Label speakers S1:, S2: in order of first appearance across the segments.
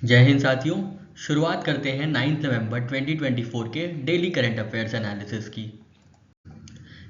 S1: जय हिंद साथियों। शुरुआत करते हैं 9 नवंबर 2024 के डेली करंट अफेयर्स एनालिसिस की।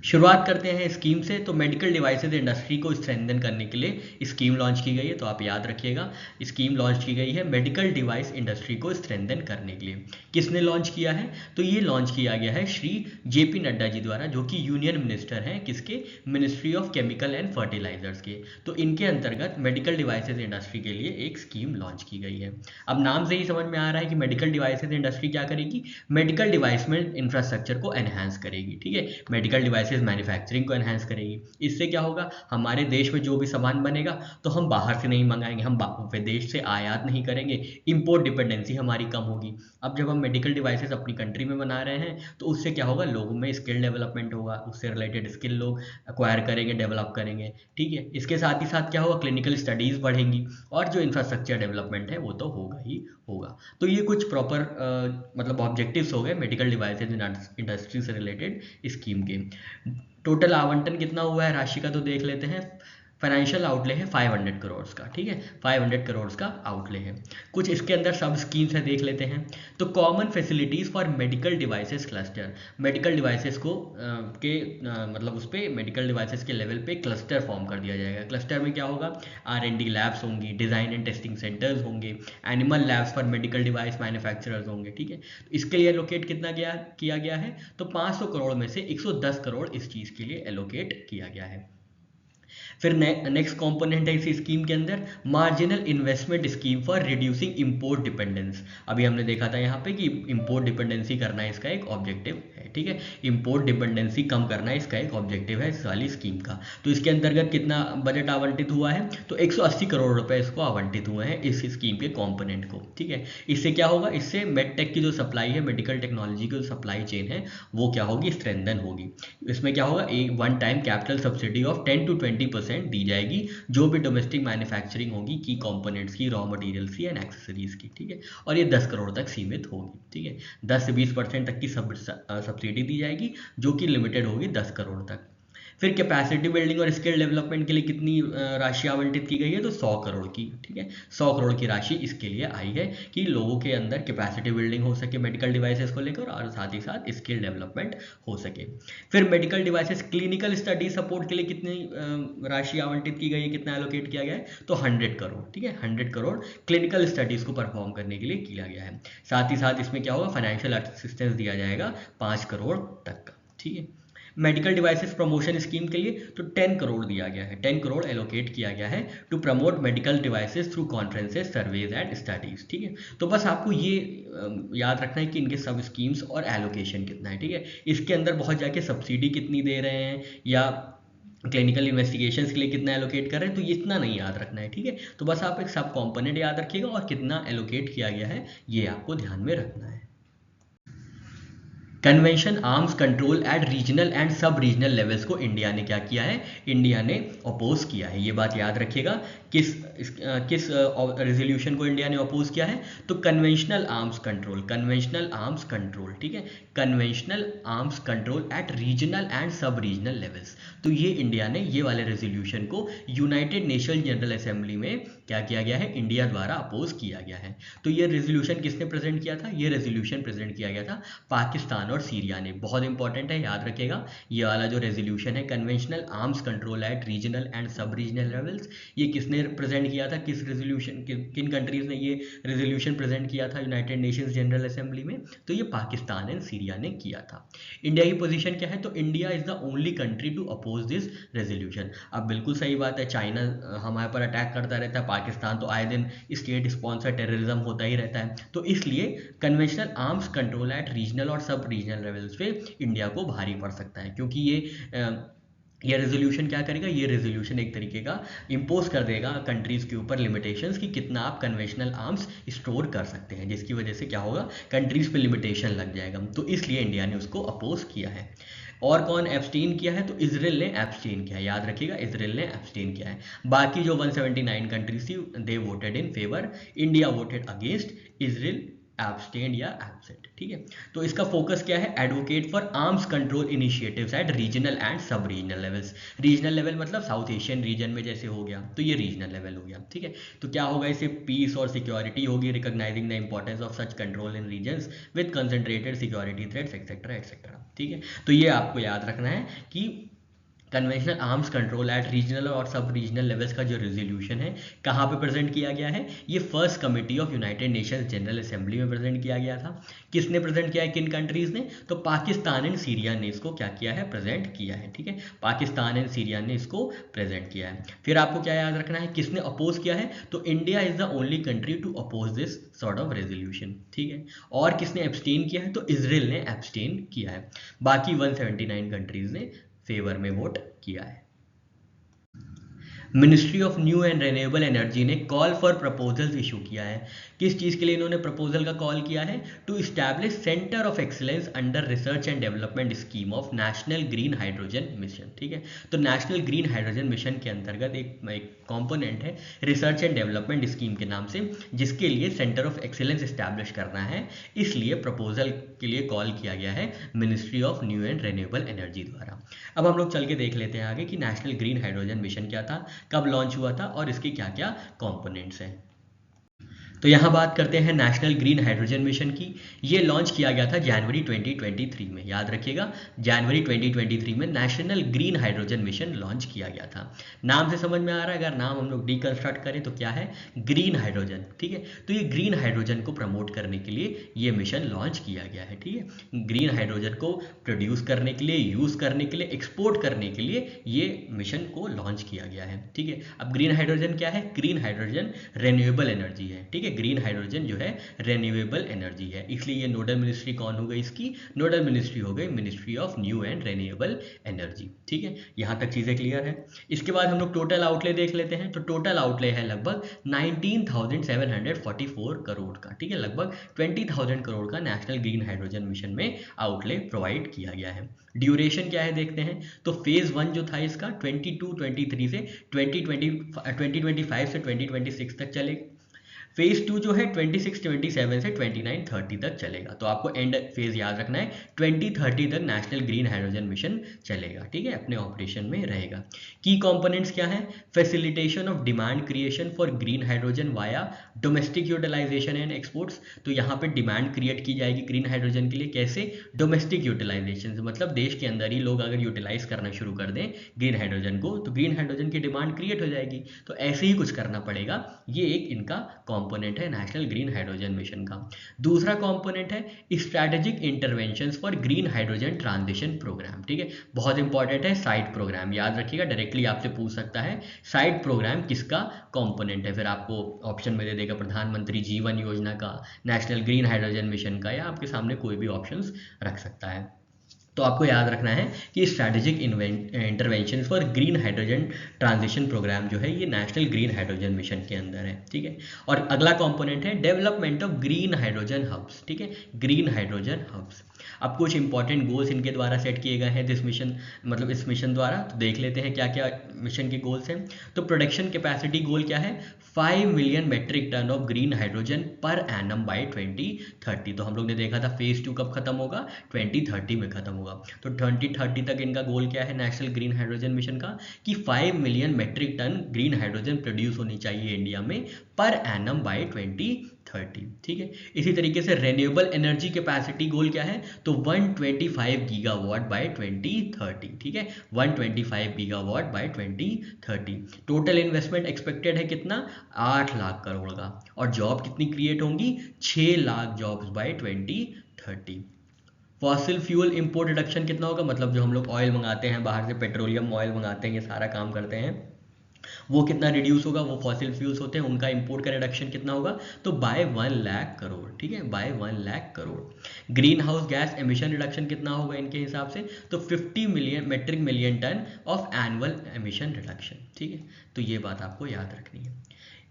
S1: शुरुआत करते हैं स्कीम से। तो मेडिकल डिवाइसेज इंडस्ट्री को स्ट्रेंथन करने के लिए स्कीम लॉन्च की गई है। तो आप याद रखिएगा, स्कीम लॉन्च की गई है मेडिकल डिवाइस इंडस्ट्री को स्ट्रेंथन करने के लिए। किसने लॉन्च किया है? तो ये लॉन्च किया गया है श्री जेपी नड्डा जी द्वारा, जो कि यूनियन मिनिस्टर हैं किसके? Ministry of chemical and fertilizers के। तो इनके अंतर्गत मेडिकल डिवाइसेज इंडस्ट्री के लिए एक स्कीम लॉन्च की गई है। अब नाम से ही समझ में आ रहा है कि मेडिकल डिवाइसेज इंडस्ट्री क्या करेगी? मेडिकल डिवाइस में इंफ्रास्ट्रक्चर को एनहांस करेगी। ठीक है, मेडिकल डिवाइसेज मैन्युफैक्चरिंग को एनहांस करेगी। इससे क्या होगा? हमारे देश में जो भी सामान बनेगा तो हम बाहर से नहीं मंगाएंगे, हम विदेश से आयात नहीं करेंगे, इंपोर्ट डिपेंडेंसी हमारी कम होगी। अब जब हम मेडिकल डिवाइसेज अपनी कंट्री में बना रहे हैं तो उससे क्या होगा? लोगों में स्किल डेवलपमेंट होगा, उससे रिलेटेड स्किल लोग अक्वायर करेंगे, डेवलप करेंगे। ठीक है, इसके साथ ही साथ क्या होगा? क्लिनिकल स्टडीज बढ़ेंगी और जो इंफ्रास्ट्रक्चर डेवलपमेंट है वो तो होगा ही होगा। तो ये कुछ प्रॉपर मतलब ऑब्जेक्टिव्स हो गए मेडिकल डिवाइसेज इंडस्ट्री से रिलेटेड स्कीम के। टोटल आवंटन कितना हुआ है राशि का तो देख लेते हैं। फाइनेंशियल आउटले है 500 करोड़ का। ठीक है, 500 करोड़ का आउटले है। कुछ इसके अंदर सब स्कीम्स है, देख लेते हैं। तो common facilities for medical devices cluster, medical devices को मतलब उस पर मेडिकल डिवाइसेस के लेवल पे क्लस्टर फॉर्म कर दिया जाएगा। क्लस्टर में क्या होगा? R&D लैब्स होंगी, डिजाइन एंड टेस्टिंग सेंटर्स होंगे, animal labs for medical device manufacturers होंगे। ठीक है, तो इसके लिए एलोकेट कितना किया गया है? तो 500 करोड़ में से 110 करोड़ इस चीज के लिए एलोकेट किया गया है। फिर नेक्स्ट कंपोनेंट है इस स्कीम के अंदर marginal investment scheme for reducing import dependence. अभी हमने देखा था यहाँ पे कि इंपोर्ट डिपेंडेंसी करना इसका एक ऑब्जेक्टिव है। ठीक है, इंपोर्ट डिपेंडेंसी कम करना इसका एक ऑब्जेक्टिव है इस वाली स्कीम का। तो इसके अंतर्गत कितना बजट आवंटित हुआ है? तो 180 करोड़ रुपए इसको आवंटित हुए हैं इस स्कीम के कॉम्पोनेंट को। ठीक है, इससे क्या होगा? इससे मेडटेक की जो सप्लाई है, मेडिकल टेक्नोलॉजी की जो सप्लाई चेन है वो क्या होगी? स्ट्रेंथन होगी। इसमें क्या होगा? एक one time capital subsidy of 10 to 20% दी जाएगी जो भी डोमेस्टिक मैन्युफैक्चरिंग होगी की कंपोनेंट्स की, रॉ मटेरियल्स की एंड एक्सेसरीज की। ठीक है, और ये 10 करोड़ तक सीमित होगी। ठीक है, 10 से 20% तक की सब्सिडी दी जाएगी जो कि लिमिटेड होगी 10 करोड़ तक। फिर कैपेसिटी बिल्डिंग और स्किल डेवलपमेंट के लिए कितनी राशि आवंटित की गई है? तो 100 करोड़ की। ठीक है, 100 करोड़ की राशि इसके लिए आई है कि लोगों के अंदर कैपेसिटी बिल्डिंग हो सके मेडिकल डिवाइसेस को लेकर और साथ ही साथ स्किल डेवलपमेंट हो सके। फिर medical devices clinical study support के लिए कितनी राशि आवंटित की गई है, कितना एलोकेट किया गया है? तो 100 करोड़। ठीक है, 100 करोड़ क्लिनिकल स्टडीज को परफॉर्म करने के लिए किया गया है। साथ ही साथ इसमें क्या होगा? फाइनेंशियल असिस्टेंस दिया जाएगा 5 करोड़ तक का। ठीक है, मेडिकल डिवाइसेस प्रमोशन स्कीम के लिए तो 10 करोड़ दिया गया है, 10 करोड़ एलोकेट किया गया है to promote medical devices through conferences, surveys and studies. ठीक है, तो बस आपको ये याद रखना है कि इनके सब स्कीम्स और एलोकेशन कितना है। ठीक है, इसके अंदर बहुत जाके सब्सिडी कितनी दे रहे हैं या क्लिनिकल इन्वेस्टिगेशंस के लिए कितना एलोकेट कर रहे हैं, तो इतना नहीं याद रखना है। ठीक है, तो बस आप एक सब कॉम्पोनेंट याद रखिएगा और कितना एलोकेट किया गया है ये आपको ध्यान में रखना है। Convention arms control at regional and सब रीजनल लेवल्स को इंडिया ने क्या किया है? इंडिया ने अपोज किया है। ये बात याद रखिएगा। किस रेजोल्यूशन को इंडिया ने अपोज किया है? तो conventional arms control, conventional arms control. ठीक है, conventional arms control at regional and सब रीजनल लेवल्स। तो ये इंडिया ने ये वाले रेजोल्यूशन को यूनाइटेड नेशन जनरल असेंबली में क्या किया गया है? इंडिया द्वारा अपोज किया गया है। तो ये रेजोल्यूशन किसने प्रेजेंट किया था? ये रेजोल्यूशन प्रेजेंट किया गया था पाकिस्तान और सीरिया ने। बहुत इंपॉर्टेंट है, याद रखेगा। ये वाला जो रेजोल्यूशन है conventional arms control at regional and सब रीजनल लेवल्स, ये किसने प्रेजेंट किया था? किस रेजोल्यूशन, किन कंट्रीज ने ये रेजोल्यूशन प्रेजेंट किया था यूनाइटेड नेशंस जनरल असेंबली में? तो ये पाकिस्तान एंड सीरिया ने किया था। इंडिया की पोजीशन क्या है? तो India is the only country to oppose this resolution. अब बिल्कुल सही बात है, चाइना हमारे पर अटैक करता रहता है, पाकिस्तान तो आए दिन स्टेट स्पॉन्सर टेररिज्म होता ही रहता है। तो इसलिए conventional arms control at regional और सब रीजनल लेवल्स पे इंडिया को भारी पड़ सकता है, क्योंकि ये रेजोल्यूशन क्या करेगा? ये रेजोल्यूशन एक तरीके का इम्पोज कर देगा कंट्रीज के ऊपर लिमिटेशंस कि कितना आप कन्वेंशनल आर्म्स स्टोर कर सकते हैं, जिसकी वजह से क्या होगा? कंट्रीज पे लिमिटेशन लग जाएगा। तो इसलिए इंडिया ने उसको अपोज किया है। और कौन एब्सटेन किया है? तो इजराइल ने एब्सटेन किया है। याद रखिएगा, इजराइल ने एब्सटेन किया है। बाकी जो 179 कंट्रीज थी दे voted in favour, India voted against, Israel abstain या एब्सेंट। ठीक है, तो इसका फोकस क्या है, advocate for arms control initiatives eight regional and सब रीजनल लेवल्स। रीजनल लेवल मतलब साउथ एशियन रीजन में जैसे हो गया, तो ये रीजनल लेवल हो गया। ठीक है, तो क्या होगा, इससे पीस और सिक्योरिटी होगी, recognizing the importance of such control in regions with concentrated security threats etcetera etcetera. ठीक है, तो ये आपको याद रखना है कि conventional arms control at regional और सब रीजनल लेवल्स का जो रेजोल्यूशन है कहाँ पे प्रेजेंट किया गया है, ये first committee of United Nations general assembly में प्रेजेंट किया गया था। किसने प्रेजेंट किया है, किन कंट्रीज ने, तो पाकिस्तान एंड सीरिया ने इसको क्या किया है, प्रेजेंट किया है। ठीक है, पाकिस्तान एंड सीरिया ने इसको प्रेजेंट किया है। फिर आपको क्या याद रखना है, किसने अपोज किया है, तो India is the only country to oppose this sort of resolution. ठीक है, और किसने एब्सटेन किया है, तो इजराइल ने एब्सटेन किया है। बाकी 179 कंट्रीज ने फेवर में वोट किया है। Ministry of new and renewable energy ने कॉल फॉर प्रपोजल्स इशू किया है। किस चीज़ के लिए इन्होंने प्रपोजल का कॉल किया है, to establish centre of excellence under research and development scheme of national green hydrogen mission. ठीक है, तो नेशनल ग्रीन हाइड्रोजन मिशन के अंतर्गत एक कॉम्पोनेंट है रिसर्च एंड डेवलपमेंट स्कीम के नाम से, जिसके लिए सेंटर ऑफ एक्सीलेंस इस्टेब्लिश करना है, इसलिए प्रपोजल के लिए कॉल किया गया है ministry of new and renewable energy द्वारा। अब हम लोग चल के देख लेते हैं आगे कि नेशनल ग्रीन हाइड्रोजन मिशन क्या था, कब लॉन्च हुआ था और इसके क्या क्या कंपोनेंट्स हैं। तो यहाँ बात करते हैं नेशनल ग्रीन हाइड्रोजन मिशन की। ये लॉन्च किया गया था जनवरी 2023 में, याद रखिएगा जनवरी 2023 में national green hydrogen mission launch किया गया था। नाम से समझ में आ रहा है, अगर नाम हम लोग डिकंस्ट्रक्ट करें तो क्या है, ग्रीन हाइड्रोजन। ठीक है, तो ये ग्रीन हाइड्रोजन को प्रमोट करने के लिए ये मिशन लॉन्च किया गया है। ठीक है, ग्रीन हाइड्रोजन को प्रोड्यूस करने के लिए, यूज करने के लिए, एक्सपोर्ट करने के लिए ये मिशन को लॉन्च किया गया है। ठीक है, अब ग्रीन हाइड्रोजन क्या है, ग्रीन हाइड्रोजन रिन्यूएबल एनर्जी है। ठीक है, ग्रीन हाइड्रोजन जो है रिन्यूएबल एनर्जी है, इसलिए ये नोडल मिनिस्ट्री कौन हो गई, इसकी नोडल मिनिस्ट्री हो गई ministry of new and renewable energy. ठीक है, यहां तक चीजें क्लियर है। इसके बाद हम लोग टोटल आउटले देख लेते हैं। तो टोटल आउटले है लगभग 19,744 करोड़ का। ठीक है, लगभग 20,000 करोड़ का नेशनल ग्रीन हाइड्रोजन मिशन में आउटले प्रोवाइड किया गया है। ड्यूरेशन क्या है देखते हैं, तो फेज 1 जो था इसका 22-23 से 2025 से 2026 तक चलेगा। फेज 2 जो है 26-27 से 29-30 तक चलेगा। तो आपको एंड फेज याद रखना है, 2030 तक नेशनल ग्रीन हाइड्रोजन मिशन चलेगा। ठीक है, अपने ऑपरेशन में रहेगा। की कंपोनेंट्स क्या है, facilitation of demand creation for green hydrogen via domestic utilization and exports. तो यहाँ पे डिमांड क्रिएट की जाएगी ग्रीन हाइड्रोजन के लिए, कैसे, डोमेस्टिक यूटिलाइजेशन, मतलब देश के अंदर ही लोग अगर यूटिलाइज करना शुरू कर दें ग्रीन हाइड्रोजन को, तो ग्रीन हाइड्रोजन की डिमांड क्रिएट हो जाएगी। तो ऐसे ही कुछ करना पड़ेगा, ये एक इनका कंपोनेंट है नेशनल ग्रीन हाइड्रोजन मिशन का। दूसरा कंपोनेंट है strategic interventions for green hydrogen transition programme. ठीक है, बहुत इंपॉर्टेंट है साइड प्रोग्राम, याद रखिएगा, डायरेक्टली आपसे पूछ सकता है साइड प्रोग्राम किसका कंपोनेंट है, फिर आपको ऑप्शन में दे देगा प्रधानमंत्री जीवन योजना का, नेशनल ग्रीन हाइड्रोजन मिशन का, या आपके सामने कोई भी ऑप्शंस रख सकता है। तो आपको याद रखना है कि strategic intervention for green hydrogen transition programme जो है ये नेशनल ग्रीन हाइड्रोजन मिशन के अंदर है। ठीक है, और अगला कंपोनेंट है development of green hydrogen hubs. ठीक है, ग्रीन हाइड्रोजन हब्स। अब कुछ इंपॉर्टेंट गोल्स इनके द्वारा सेट किए गए हैं दिस मिशन, मतलब इस मिशन द्वारा। तो देख लेते हैं क्या क्या मिशन के गोल्स हैं। तो प्रोडक्शन कैपेसिटी गोल क्या है, 5 million metric tonne of green hydrogen per annum by 2030। तो हम लोग ने देखा था फेज 2 कब खत्म होगा, 2030 में खत्म होगा। तो 2030 तक इनका गोल क्या है नेशनल ग्रीन हाइड्रोजन मिशन का, कि 5 million metric tonne green hydrogen produce होनी चाहिए इंडिया में पर एनम बाय 2030। ठीक है, इसी तरीके से रेन्यूएबल एनर्जी कैपेसिटी गोल क्या है, तो 125 गीगावाट बाय 2030। ठीक है, 125 gigawatt by 2030। Total investment expected है कितना, 8 लाख करोड़ का, और जॉब कितनी क्रिएट होंगी, 6 lakh jobs by 2030। Fossil fuel import reduction कितना होगा, मतलब जो हम लोग ऑयल मंगाते हैं बाहर से, पेट्रोलियम ऑयल मंगाते हैं, ये सारा काम करते हैं, वो कितना रिड्यूस होगा, वो फॉसिल फ्यूल्स होते हैं उनका इंपोर्ट का रिडक्शन कितना होगा, तो बाय 1 लाख करोड़। ठीक है, by 1 lakh crore. Greenhouse gas emission reduction कितना होगा इनके हिसाब से, तो 50 million metric million tonne of annual emission reduction. ठीक है, तो ये बात आपको याद रखनी है।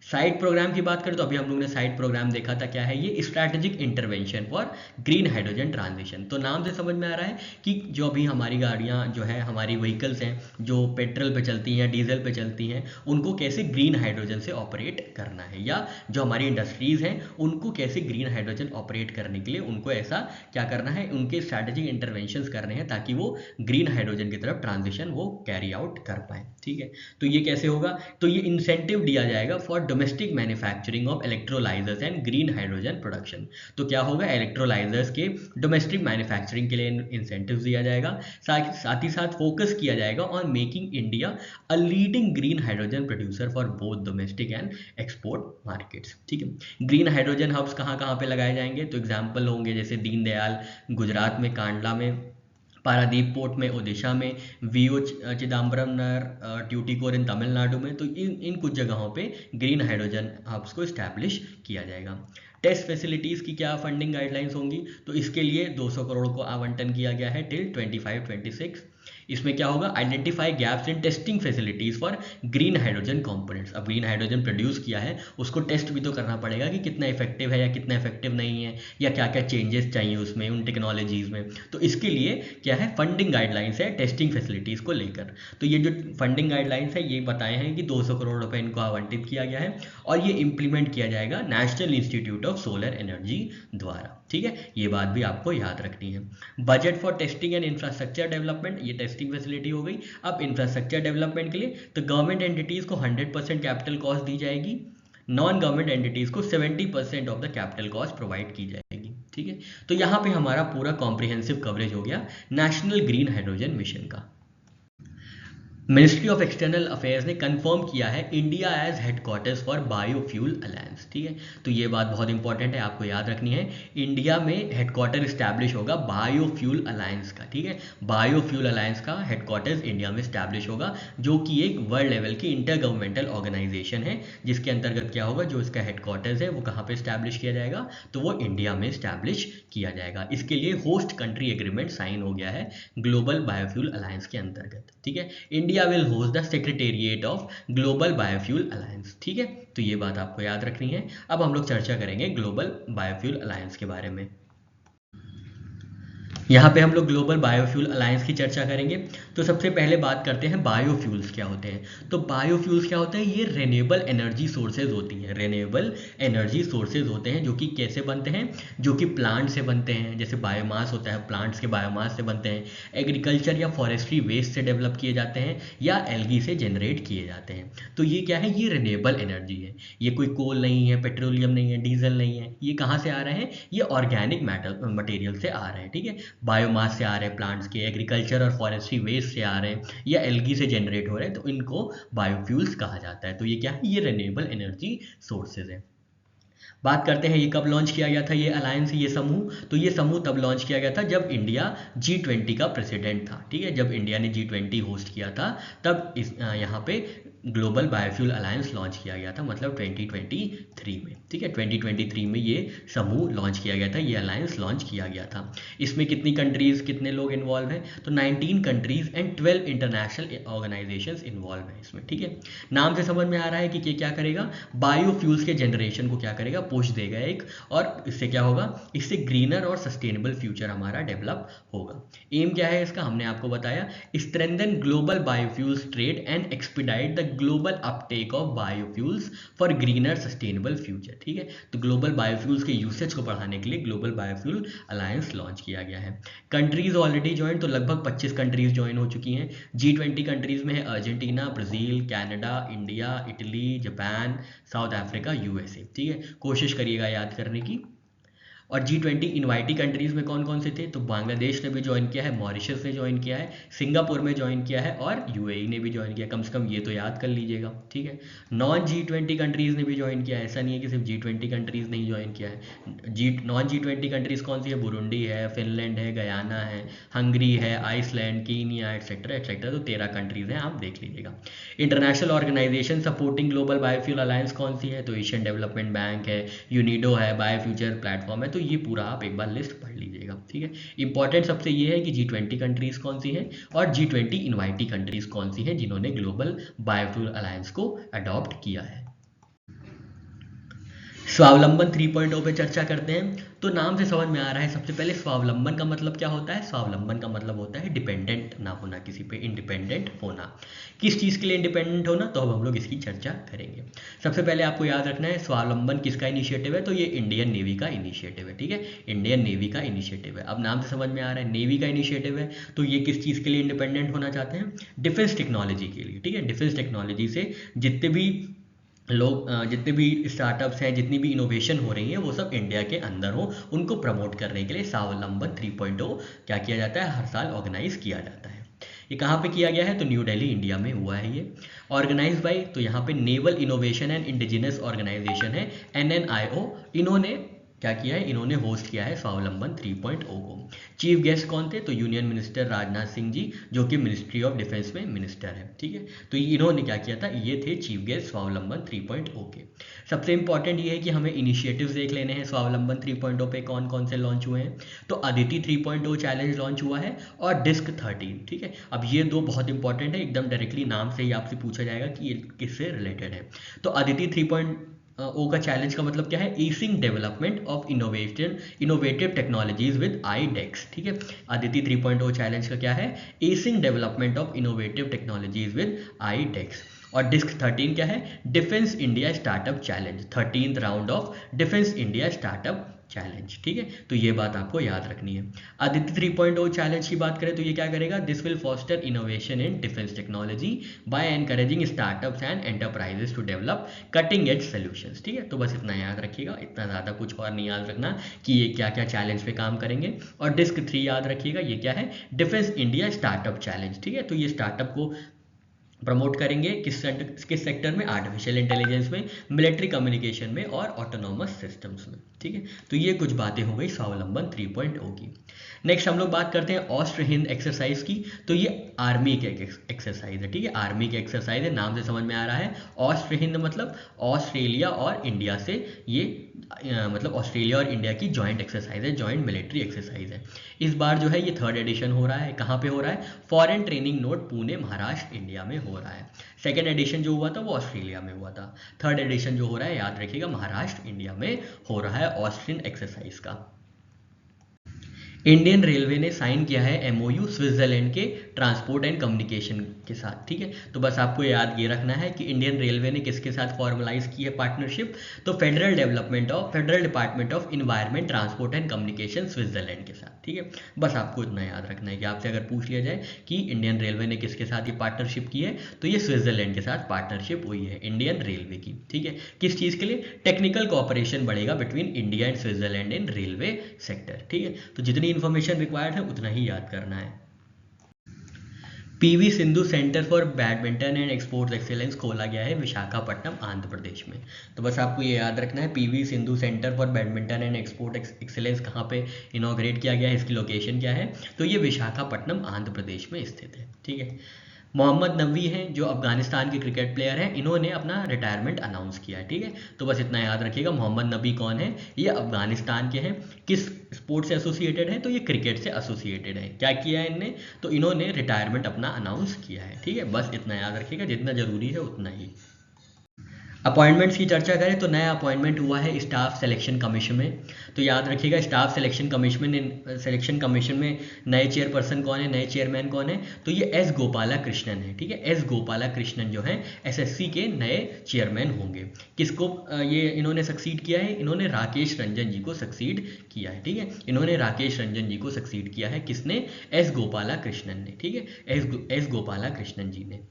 S1: साइड प्रोग्राम की बात करें तो अभी हम लोग ने साइड प्रोग्राम देखा था, क्या है ये, strategic intervention for green hydrogen transition. तो नाम से समझ में आ रहा है कि जो अभी हमारी गाड़ियां जो है, हमारी व्हीकल्स हैं जो पेट्रोल पे चलती हैं, डीजल पे चलती हैं, उनको कैसे ग्रीन हाइड्रोजन से ऑपरेट करना है, या जो हमारी इंडस्ट्रीज हैं उनको कैसे ग्रीन हाइड्रोजन ऑपरेट करने के लिए उनको ऐसा क्या करना है, उनके स्ट्रैटेजिक इंटरवेंशंस करने हैं ताकि वो ग्रीन हाइड्रोजन की तरफ ट्रांजिशन वो कैरी आउट कर पाए। ठीक है, तो ये कैसे होगा, तो ये इंसेंटिव दिया जाएगा for domestic manufacturing of electrolysers and green hydrogen production. तो क्या होगा, इलेक्ट्रोलाइजर्स के डोमेस्टिक मैन्युफैक्चरिंग के लिए इंसेंटिव दिया जाएगा, साथ ही साथ फोकस किया जाएगा on making India a leading green hydrogen producer for both domestic and export markets. ठीक है, ग्रीन हाइड्रोजन हब्स कहाँ कहाँ पे लगाए जाएंगे, तो एग्जाम्पल होंगे जैसे दीनदयाल गुजरात में, कांडला में, पारादीप पोर्ट में ओडिशा में, वीओ चिदम्बरम नगर ट्यूटिकोर इन तमिलनाडु में। तो इन कुछ जगहों पे ग्रीन हाइड्रोजन हब्स को इस्टेब्लिश किया जाएगा। टेस्ट फैसिलिटीज़ की क्या फंडिंग गाइडलाइंस होंगी, तो इसके लिए 200 करोड़ को आवंटन किया गया है टिल 25-26। इसमें क्या होगा, identify gaps in testing facilities for green hydrogen components. अब ग्रीन हाइड्रोजन प्रोड्यूस किया है, उसको टेस्ट भी तो करना पड़ेगा कि कितना इफेक्टिव है या कितना इफेक्टिव नहीं है, या क्या क्या चेंजेस चाहिए उसमें, उन टेक्नोलॉजीज में। तो इसके लिए क्या है, फंडिंग गाइडलाइंस है टेस्टिंग फैसिलिटीज को लेकर। तो ये जो फंडिंग गाइडलाइंस है ये बताए हैं कि 200 करोड़ रुपए इनको आवंटित किया गया है, और ये इंप्लीमेंट किया जाएगा national institute of solar energy द्वारा। ठीक है, ये बात भी आपको याद रखनी है। Budget for testing and infrastructure development, ये टेस्टिंग फैसिलिटी हो गई। अब इंफ्रास्ट्रक्चर डेवलपमेंट के लिए तो गवर्नमेंट एंटिटीज को 100% कैपिटल कॉस्ट दी जाएगी, नॉन गवर्नमेंट एंटिटीज को 70% of the capital cost provide की जाएगी। ठीक है, तो यहाँ पे हमारा पूरा कॉम्प्रिहेंसिव कवरेज हो गया नेशनल ग्रीन हाइड्रोजन मिशन का। मिनिस्ट्री ऑफ एक्सटर्नल अफेयर्स ने कंफर्म किया है India as headquarters for biofuel alliance. ठीक है, तो ये बात बहुत इंपॉर्टेंट है, आपको याद रखनी है। इंडिया में हेडक्वार्टर इस्टेब्लिश होगा बायोफ्यूल अलायंस का। ठीक है, बायोफ्यूल अलायंस का हेडक्वार्टर्स इंडिया में इस्टेब्लिश होगा, जो कि एक वर्ल्ड लेवल की इंटर गवर्नमेंटल ऑर्गेनाइजेशन है, जिसके अंतर्गत क्या होगा, जो इसका हेडक्वार्टर्स है वो कहाँ पे इस्टेब्लिश किया जाएगा, तो वो इंडिया में इस्टेब्लिश किया जाएगा। इसके लिए होस्ट कंट्री एग्रीमेंट साइन हो गया है ग्लोबल बायोफ्यूल अलायंस के अंतर्गत। ठीक है, India will host the secretariat of global biofuel alliance। ठीक है, तो ये बात आपको याद रखनी है। अब हम लोग चर्चा करेंगे ग्लोबल बायोफ्यूल अलायंस के बारे में। यहाँ पे हम लोग ग्लोबल बायोफ्यूल अलायंस की चर्चा करेंगे। तो सबसे पहले बात करते हैं बायोफ्यूल्स क्या होते हैं। तो बायोफ्यूल्स क्या होते हैं, ये रेन्यूएबल एनर्जी सोर्सेज होती हैं, रेन्यूएबल एनर्जी सोर्सेज होते हैं, जो कि कैसे बनते हैं, जो कि प्लांट से बनते हैं, जैसे बायोमास होता है, प्लांट्स के बायोमास से बनते हैं, एग्रीकल्चर या फॉरेस्ट्री वेस्ट से डेवलप किए जाते हैं, या एल्गी से जनरेट किए जाते हैं। तो ये क्या है, ये रेन्यूएबल एनर्जी है, ये कोई कोल नहीं है, पेट्रोलियम नहीं है, डीजल नहीं है, ये कहाँ से आ रहे हैं, ये ऑर्गेनिक मटेरियल से आ रहे हैं। ठीक है, बायोमास से आ रहे हैं, प्लांट्स के, एग्रीकल्चर और फॉरेस्ट्री वेस्ट से आ रहे हैं, या एल्गी से जनरेट हो रहे हैं, तो इनको बायोफ्यूल्स कहा जाता है। तो ये क्या है, ये रेन्यूएबल एनर्जी सोर्सेज है। बात करते हैं ये कब लॉन्च किया गया था, ये अलायंस, ये समूह। तो ये समूह तब लॉन्च किया गया था जब इंडिया G20 का प्रेसिडेंट था। ठीक है, जब इंडिया ने G20 होस्ट किया था, तब इस यहाँ पे ग्लोबल बायोफ्यूल अलायंस लॉन्च किया गया था, मतलब 2023 में। ठीक है, 2023 में ये समूह लॉन्च किया गया था, ये अलायंस लॉन्च किया गया था। इसमें कितनी कंट्रीज, कितने लोग इन्वॉल्व हैं, तो 19 countries and 12 international organisations involve हैं इसमें। ठीक है, नाम से समझ में आ रहा है कि क्या करेगा, बायोफ्यूल्स के जनरेशन को क्या करेगा, पुश देगा एक, और इससे क्या होगा, इससे ग्रीनर और सस्टेनेबल फ्यूचर हमारा डेवलप होगा। एम क्या है इसका, हमने आपको बताया, strengthen global biofuels trade and expedite the global Uptake of biofuels for greener sustainable future. ठीक है, तो ग्लोबल बायोफ्यूल्स के यूसेज को बढ़ाने के लिए ग्लोबल बायोफ्यूल अलायंस लॉन्च किया गया है। कंट्रीज ऑलरेडी ज्वाइन, तो लगभग 25 कंट्रीज ज्वाइन हो चुकी हैं। G20 कंट्रीज में है Argentina, Brazil, Canada, India, Italy, Japan, south Africa, USA। ठीक है, कोशिश करिएगा याद करने की। और G20 इनवाइटी कंट्रीज में कौन कौन से थे, तो बांग्लादेश ने भी ज्वाइन किया है, मॉरिशस ने ज्वाइन किया है, सिंगापुर में ज्वाइन किया है, और UAE ने भी ज्वाइन किया। कम से कम ये तो याद कर लीजिएगा। ठीक है, नॉन G20 कंट्रीज ने भी ज्वाइन किया है, ऐसा नहीं है कि सिर्फ G20 कंट्रीज ने ही ज्वाइन किया है। नॉन G20 कंट्रीज कौन सी है, बुरुंडी है, फिनलैंड है, गयाना है, हंगरी है, आइसलैंड, कीनिया, एक्सेट्रा एक्सेट्रा। तो 13 कंट्रीज हैं, आप देख लीजिएगा। International organisation supporting global biofuel alliance कौन सी है, तो एशियन डेवलपमेंट बैंक है, यूनिडो है, बायोफ्यूचर प्लेटफॉर्म है। तो ये पूरा आप एक बार लिस्ट पढ़ लीजिएगा। ठीक है, इंपॉर्टेंट सबसे ये है कि G20 कंट्रीज कौन सी हैं, और G20 इनवाइटी कंट्रीज कौन सी हैं जिन्होंने ग्लोबल बायोफ्यूल अलायंस को अडॉप्ट किया है। स्वावलंबन 3.0 पे चर्चा करते हैं। तो नाम से समझ में आ रहा है, सबसे पहले स्वावलंबन का मतलब क्या होता है? स्वावलंबन का मतलब होता है डिपेंडेंट ना होना, किसी पे इंडिपेंडेंट होना। किस चीज़ के लिए इंडिपेंडेंट होना, तो अब हम लोग इसकी चर्चा करेंगे। सबसे पहले आपको याद रखना है स्वावलंबन किसका इनिशिएटिव है, तो ये इंडियन नेवी का इनिशिएटिव है। ठीक है, इंडियन नेवी का इनिशिएटिव है। अब नाम से समझ में आ रहा है नेवी का इनिशिएटिव है, तो ये किस चीज़ के लिए इंडिपेंडेंट होना चाहते हैं? डिफेंस टेक्नोलॉजी के लिए। ठीक है, डिफेंस टेक्नोलॉजी से जितने भी लोग, जितने भी स्टार्टअप्स हैं, जितनी भी इनोवेशन हो रही है, वो सब इंडिया के अंदर हो, उनको प्रमोट करने के लिए स्वावलंबन 3.0 क्या किया जाता है? हर साल ऑर्गेनाइज किया जाता है। ये कहाँ पे किया गया है? तो न्यू दिल्ली इंडिया में हुआ है ये। ऑर्गेनाइज बाई, तो यहाँ पे naval innovation and indigenous organisation है NNIO। इन्होंने क्या किया है? इन्होंने होस्ट किया है स्वावलंबन 3.0 को। चीफ गेस्ट कौन थे? तो यूनियन मिनिस्टर राजनाथ सिंह जी, जो कि मिनिस्ट्री ऑफ डिफेंस में मिनिस्टर है। ठीक है, तो इन्होंने क्या किया था? ये थे चीफ गेस्ट स्वावलंबन 3.0 के। सबसे इंपॉर्टेंट ये है कि हमें इनिशिएटिव्स देख लेने हैं स्वावलंबन 3.0 पे कौन कौन से लॉन्च हुए हैं। तो अदिति 3.0 चैलेंज लॉन्च हुआ है और डिस्क 13। ठीक है, अब ये दो बहुत इंपॉर्टेंट है, एकदम डायरेक्टली नाम से ही आपसे पूछा जाएगा कि ये किससे रिलेटेड है। तो अदिति 3.0 का चैलेंज का मतलब क्या है? Easing development of innovative technologies with IDEX। ठीक है, अदिति 3.0 चैलेंज का क्या है? Easing development of innovative technologies with IDEX। और डिस्क 13 क्या है? Defence India startup challenge, 13th round of defence India startup challenge. ठीक है, तो ये बात आपको याद रखनी है। आदित्य 3.0 चैलेंज की बात करें तो ये क्या करेगा? This will foster innovation in defence technology by encouraging startups and enterprises to develop cutting edge solutions. ठीक है, तो बस इतना याद रखिएगा, इतना ज़्यादा कुछ और नहीं याद रखना कि ये क्या क्या चैलेंज पे काम करेंगे। और डिस्क 3 याद रखिएगा, ये क्या है? Defence India startup challenge. ठीक है, तो ये स्टार्टअप को प्रमोट करेंगे किस सेक्टर में? आर्टिफिशियल इंटेलिजेंस में, मिलिट्री कम्युनिकेशन में और ऑटोनोमस सिस्टम्स में। ठीक है, तो ये कुछ बातें हो गई स्वावलंबन 3.0 की। नेक्स्ट हम लोग बात करते हैं ऑस्ट्र हिंद एक्सरसाइज की। तो ये आर्मी के एक्सरसाइज है। ठीक है, आर्मी के एक्सरसाइज है, नाम से समझ में आ रहा है। ऑस्ट्र हिंद मतलब ऑस्ट्रेलिया और इंडिया से ये मतलब ऑस्ट्रेलिया और इंडिया की जॉइंट एक्सरसाइज है, जॉइंट मिलिट्री एक्सरसाइज है। इस बार जो है ये 3rd एडिशन हो रहा है। कहाँ पे हो रहा है? Foreign training note, Pune, Maharashtra, India में हो रहा है। 2nd एडिशन जो हुआ था वो ऑस्ट्रेलिया में हुआ था। 3rd एडिशन जो हो रहा है, याद रखिएगा, महाराष्ट्र, इंडिया में हो रहा है ऑस्ट्रियन एक्सरसाइज का। इंडियन रेलवे ने साइन किया है MOU स्विट्जरलैंड के ट्रांसपोर्ट एंड कम्युनिकेशन के साथ। ठीक है, तो बस आपको याद ये रखना है कि इंडियन रेलवे ने किसके साथ फॉर्मलाइज की है पार्टनरशिप? तो federal department of environment, transport and communication Switzerland के साथ। ठीक है, बस आपको इतना याद रखना है कि आपसे अगर पूछ लिया जाए कि इंडियन रेलवे ने किसके साथ ये पार्टनरशिप की है, तो ये स्विट्जरलैंड के साथ पार्टनरशिप हुई है इंडियन रेलवे की। ठीक है, किस चीज़ के लिए? टेक्निकल कोऑपरेशन बढ़ेगा between India and Switzerland in railway sector. ठीक है, तो जितनी इंफॉर्मेशन रिक्वायर्ड है उतना ही याद करना है। PV Sindhu centre for badminton and exports excellence खोला गया है विशाखापट्टनम, आंध्र प्रदेश में। तो बस आपको ये याद रखना है, PV Sindhu centre for badminton and export excellence कहाँ पे इनॉग्रेट किया गया है, इसकी लोकेशन क्या है? तो ये विशाखापट्टनम, आंध्र प्रदेश में स्थित है। ठीक है, मोहम्मद नबी हैं जो अफगानिस्तान के क्रिकेट प्लेयर हैं, इन्होंने अपना रिटायरमेंट अनाउंस किया है। ठीक है, तो बस इतना याद रखिएगा, मोहम्मद नबी कौन है? ये अफगानिस्तान के हैं। किस स्पोर्ट से एसोसिएटेड है? तो ये क्रिकेट से एसोसिएटेड है। क्या किया है इनने? तो इन्होंने रिटायरमेंट अपना अनाउंस किया है। ठीक है, बस इतना याद रखिएगा, जितना जरूरी है उतना ही। अपॉइंटमेंट्स की चर्चा करें तो नया अपॉइंटमेंट हुआ है स्टाफ सिलेक्शन कमीशन में। तो याद रखिएगा, स्टाफ सिलेक्शन कमीशन में नए चेयरपर्सन कौन है, नए चेयरमैन कौन है? तो ये S गोपाला कृष्णन है। ठीक है, S गोपाला कृष्णन जो है SSC के नए चेयरमैन होंगे। किसको ये इन्होंने सक्सीड किया है? इन्होंने राकेश रंजन जी को सक्सीड किया है। ठीक है, इन्होंने राकेश रंजन जी को सक्सीड किया है। किसने? S गोपाला कृष्णन ने। ठीक है, S गोपाला कृष्णन जी ने।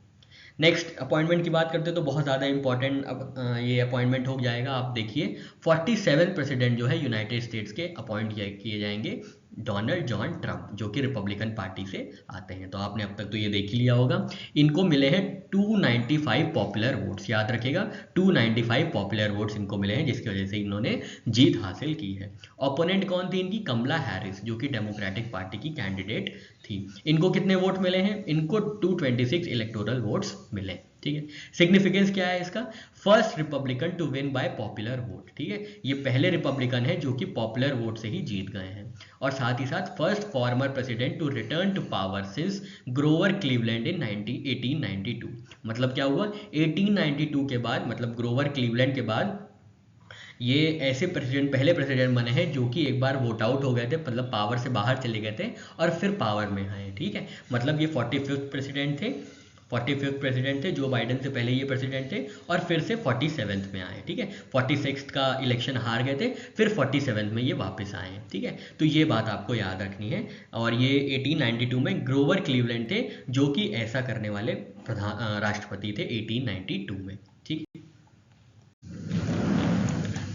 S1: नेक्स्ट अपॉइंटमेंट की बात करते हैं तो बहुत ज़्यादा इंपॉर्टेंट अब ये अपॉइंटमेंट हो जाएगा। आप देखिए 47 प्रेसिडेंट जो है यूनाइटेड स्टेट्स के अपॉइंट किए जाएंगे डोनाल्ड जॉन ट्रंप, जो कि रिपब्लिकन पार्टी से आते हैं। तो आपने अब तक तो ये देख ही लिया होगा। इनको मिले हैं 295 पॉपुलर वोट्स, याद रखिएगा 295 पॉपुलर वोट्स इनको मिले हैं, जिसकी वजह से इन्होंने जीत हासिल की है। ओपोनेंट कौन थी इनकी? कमला हैरिस, जो कि डेमोक्रेटिक पार्टी की कैंडिडेट थी। इनको कितने वोट मिले हैं? इनको 226 इलेक्टोरल वोट्स मिले। ठीक है, सिग्निफिकेंस क्या है इसका? First Republican to win by popular vote. ठीक है, ये पहले रिपब्लिकन है जो कि पॉपुलर वोट से ही जीत गए हैं। और साथ ही साथ first former president to return to power since Grover Cleveland in 1892। मतलब क्या हुआ? 1892 के बाद, मतलब ग्रोवर क्लीवलैंड के बाद ये ऐसे प्रेसिडेंट, पहले प्रेसिडेंट बने हैं जो कि एक बार वोट आउट हो गए थे, मतलब पावर से बाहर चले गए थे और फिर पावर में आए, ठीक है। मतलब ये 45th प्रेसिडेंट थे, 45th प्रेसिडेंट थे, जो बाइडन से पहले ये प्रेसिडेंट थे और फिर से 47th में आए, ठीक है। 46th का इलेक्शन हार गए थे, फिर 47th में ये वापस आए, ठीक है। तो ये बात आपको याद रखनी है। और ये 1892 में ग्रोवर क्लीवलैंड थे जो कि ऐसा करने वाले राष्ट्रपति थे 1892 में, ठीक है।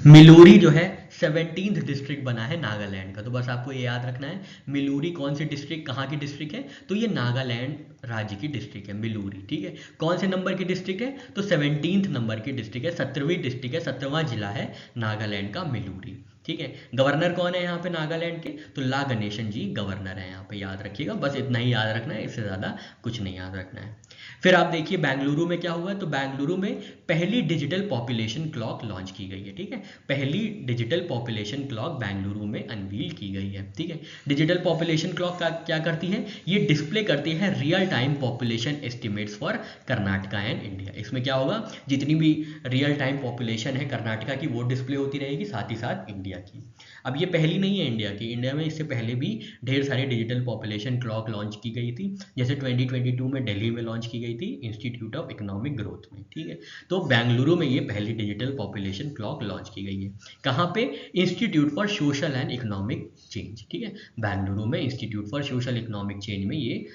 S1: मिलूरी जो है 17th डिस्ट्रिक्ट बना है नागालैंड का, तो बस आपको ये याद रखना है मिलूरी कौन सी डिस्ट्रिक्ट, कहाँ की डिस्ट्रिक्ट है, तो ये नागालैंड राज्य की डिस्ट्रिक्ट है मिलूरी, ठीक है। कौन से नंबर की डिस्ट्रिक्ट है, तो 17th नंबर की डिस्ट्रिक्ट है, 17वीं डिस्ट्रिक्ट है, 17वां जिला है नागालैंड का मिलूरी, ठीक है। गवर्नर कौन है यहाँ पे नागालैंड के, तो ला गणेशन जी गवर्नर है यहाँ पे, याद रखिएगा, बस इतना ही याद रखना है, इससे ज़्यादा कुछ नहीं याद रखना है। फिर आप देखिए बेंगलुरु में क्या हुआ, तो बेंगलुरु में पहली डिजिटल पॉपुलेशन क्लॉक लॉन्च की गई है, ठीक है। पहली डिजिटल पॉपुलेशन क्लॉक बेंगलुरु में अनवील की गई है, ठीक है। डिजिटल पॉपुलेशन क्लॉक क्या करती है, ये डिस्प्ले करती है real time population estimates for Karnataka and India. इसमें क्या होगा, जितनी भी रियल टाइम पॉपुलेशन है कर्नाटका की वो डिस्प्ले होती रहेगी, साथ ही साथ इंडिया की। अब ये पहली नहीं है इंडिया की, इंडिया में इससे पहले भी ढेर सारी डिजिटल पॉपुलेशन क्लॉक लॉन्च की गई थी, जैसे 2022 में दिल्ली में लॉन्च की गई थी इंस्टीट्यूट ऑफ इकोनॉमिक ग्रोथ में, ठीक है। तो बेंगलुरु में ये पहली डिजिटल पॉपुलेशन क्लॉक लॉन्च की गई है, कहाँ पे, institute for social and economic change, ठीक है। बेंगलुरु में institute for social economic change में ये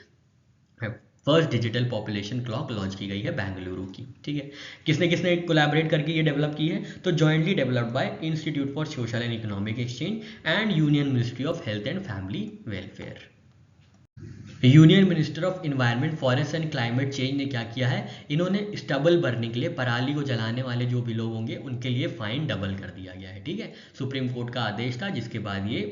S1: first digital population clock launch की गई है बेंगलुरु की, ठीक है। किसने किसने कोलैबोरेट करके ये डेवलप की है, तो jointly developed by institute for social and economic exchange and union ministry of health and family welfare. Union minister of environment forest and climate change ने क्या किया है, इन्होंने स्टबल बर्निंग के लिए, पराली को जलाने वाले जो भी लोग होंगे उनके लिए फाइन डबल कर दिया गया है, ठीक है। सुप्रीम कोर्ट का आदेश था जिसके बाद ये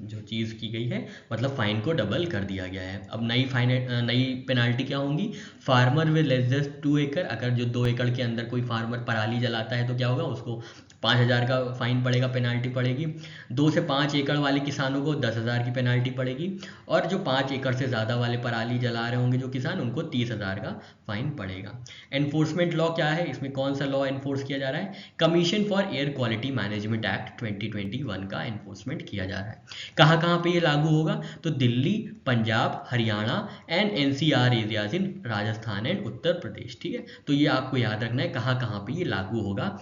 S1: जो चीज़ की गई है, मतलब फाइन को डबल कर दिया गया है। अब नई पेनाल्टी क्या होंगी, फार्मर विद लेस देन 2 एकड़, अगर जो 2 एकड़ के अंदर कोई फार्मर पराली जलाता है तो क्या होगा, उसको 5,000 का फाइन पड़ेगा, पेनाल्टी पड़ेगी। 2 से 5 एकड़ वाले किसानों को 10,000 की पेनाल्टी पड़ेगी, और जो 5 एकड़ से ज़्यादा वाले पराली जला रहे होंगे जो किसान, उनको 30,000 का फाइन पड़ेगा। एनफोर्समेंट लॉ क्या है, इसमें कौन सा लॉ एनफोर्स किया जा रहा है, commission for air quality management act 2021 का एनफोर्समेंट किया जा रहा है। कहाँ कहाँ पे ये लागू होगा, तो Delhi, Punjab, Haryana and NCR areas in Rajasthan and Uttar Pradesh, ठीक है। तो ये आपको याद रखना है कहाँ कहाँ पे ये लागू होगा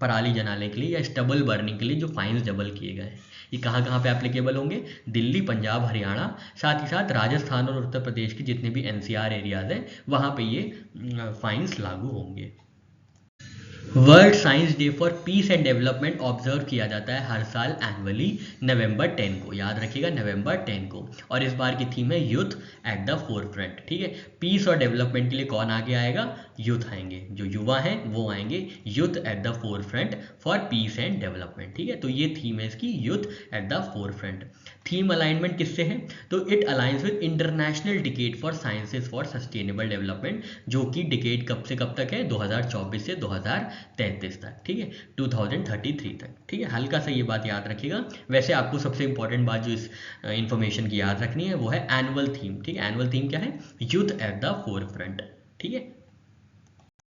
S1: पराली जलाने के लिए या स्टबल बर्निंग के लिए जो फाइन्स डबल किए गए हैं, ये कहाँ कहाँ पे एप्लीकेबल होंगे, दिल्ली, पंजाब, हरियाणा, साथ ही साथ राजस्थान और उत्तर प्रदेश के जितने भी एनसीआर एरियाज हैं वहाँ पे ये फाइन्स लागू होंगे। World science day for piece and development observe किया जाता है हर साल एनुअली नवंबर 10 को, याद रखिएगा नवंबर 10 को। और इस बार की थीम है यूथ एट द फोरफ्रंट, ठीक है। पीस और डेवलपमेंट के लिए कौन आगे आएगा, यूथ आएंगे, जो युवा हैं वो आएंगे, youth at the forefront for piece and development, ठीक है। तो ये थीम है इसकी, youth at the forefront. Theme alignment किससे है, तो it aligns with international decade for sciences for sustainable development, जो कि डिकेड कब से कब तक है, 2024 से 2033 तक, ठीक है, 2033 तक, ठीक है। हल्का सा ये बात याद रखिएगा। वैसे आपको सबसे इंपॉर्टेंट बात जो इस इंफॉर्मेशन की याद रखनी है वो है एनुअल थीम, ठीक है। एनुअल थीम क्या है, यूथ एट द फोरफ्रंट, ठीक है।